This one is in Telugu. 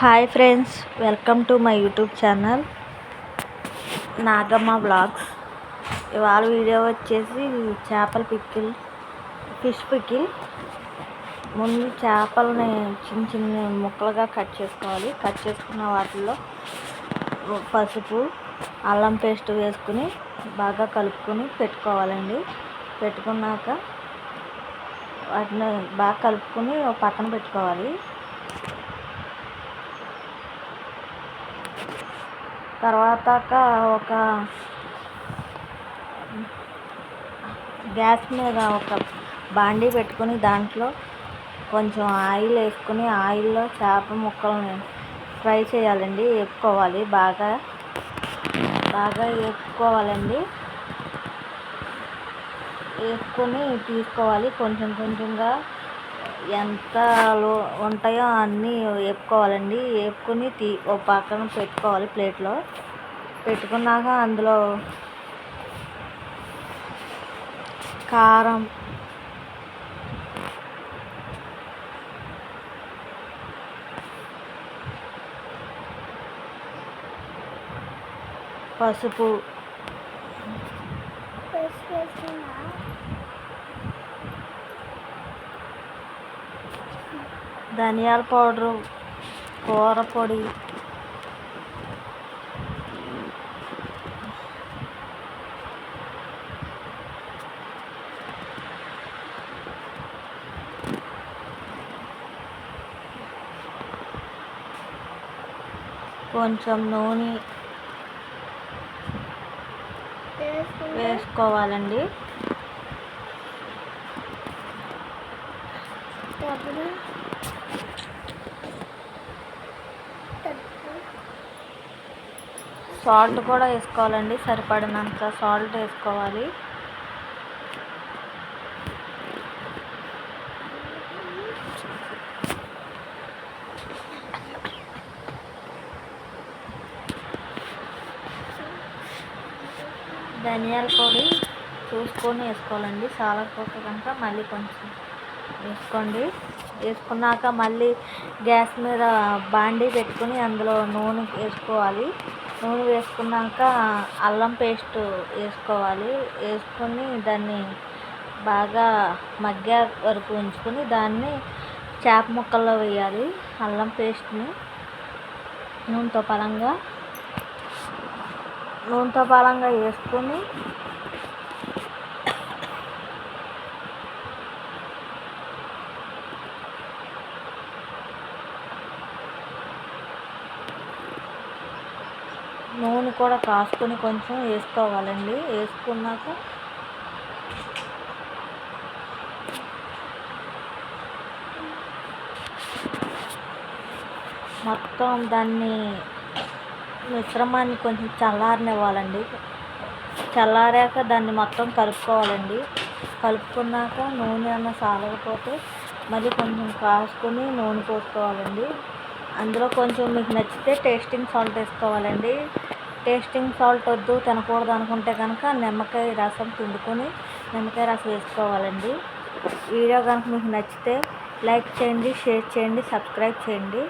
Hi friends, welcome to my YouTube channel Nagamma blogs. ఇవాళ వీడియో వచ్చేసి చేపల పికిల్, ఫిష్ పికిల్. ముందు చేపలని చిన్న చిన్న ముక్కలుగా కట్ చేసుకోవాలి. కట్ చేసుకున్న వాటిల్లో పసుపు, అల్లం పేస్ట్ వేసుకుని బాగా కలుపుకొని పెట్టుకోవాలండి. పెట్టుకున్నాక వాటిని బాగా కలుపుకొని పక్కన పెట్టుకోవాలి. తర్వాత ఒక గ్యాస్ మీద ఒక బాండీ పెట్టుకొని దాంట్లో కొంచెం ఆయిల్ వేసుకొని ఆయిల్లో చేప ముక్కల్ని ఫ్రై చేయాలండి. వేపుకోవాలి, బాగా వేపుకోవాలండి. వేసుకొని తీసుకోవాలి. కొంచెం కొంచెంగా ఎంత ఉంటాయో అన్నీ వేపుకోవాలండి. వేపుకొని ఒక పక్కన పెట్టుకోవాలి. ప్లేట్లో పెట్టుకున్నాక అందులో కారం, పసుపు, ధనియాల పౌడరు, కూర పొడి, కొంచెం నూనె వేసుకోవాలండి. సాల్ట్ కూడా వేసుకోవాలండి. సరిపడినంత సాల్ట్ వేసుకోవాలి. ధనియాల పొడి చూసుకొని వేసుకోవాలండి. సాలకపోతే కనుక మళ్ళీ కొంచెం వేసుకోండి. వేసుకున్నాక మళ్ళీ గ్యాస్ మీద బాండీ పెట్టుకుని అందులో నూనె వేసుకోవాలి. నూనె వేసుకున్నాక అల్లం పేస్ట్ వేసుకోవాలి. వేసుకొని దాన్ని బాగా మగ్గే వరకు ఉంచుకొని దాన్ని చేప ముక్కల్లో వేయాలి. అల్లం పేస్ట్ని నూనెతో పాలంగా వేసుకొని నూనె కూడా కాసుకొని కొంచెం వేసుకోవాలండి. వేసుకున్నాక మొత్తం దాన్ని మిశ్రమాన్ని కొంచెం చల్లారనివ్వాలండి. చల్లారాక దాన్ని మొత్తం కలుపుకోవాలండి. కలుపుకున్నాక నూనె అన్న సాలకపోతే మళ్ళీ కొంచెం కాసుకొని నూనె పోసుకోవాలండి. అందులో కొంచెం మీకు నచ్చితే టేస్టింగ్ సాల్ట్ వేసుకోవాలండి. టేస్టింగ్ సాల్ట్ వద్దు, తినకూడదు అనుకుంటే కనుక నిమ్మకాయ రసం పిండుకొని నిమ్మకాయ రసం వేసుకోవాలండి. వీడియో కనుక మీకు నచ్చితే లైక్ చేయండి, షేర్ చేయండి, సబ్స్క్రైబ్ చేయండి.